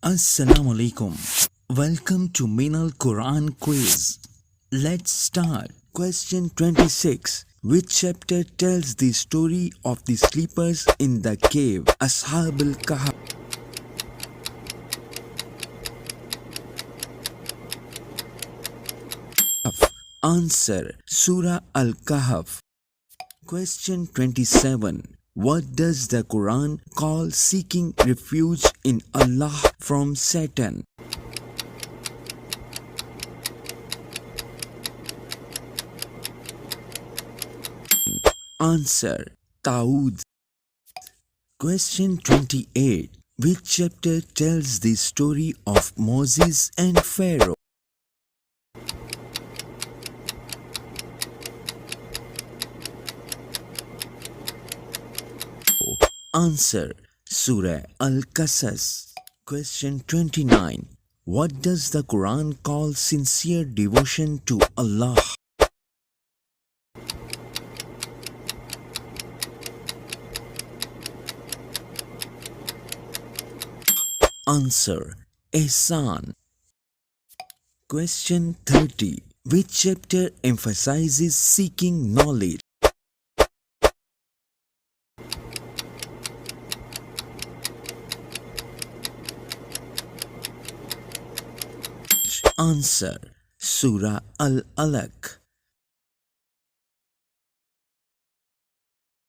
Assalamu alaikum. Welcome to Minal Quran quiz. Let's start. Question 26. Which chapter tells the story of the sleepers in the cave? Ashab al-Kahf. Answer. Surah Al-Kahf. Question 27. What does the Quran call seeking refuge in Allah from Satan? Answer. Ta'ud. Question 28. Which chapter tells the story of Moses and Pharaoh? Answer. Surah Al-Qasas. Question 29. What does the Quran call sincere devotion to Allah? Answer. Ihsan. Question 30. Which chapter emphasizes seeking knowledge? Answer. Surah Al-Alaq.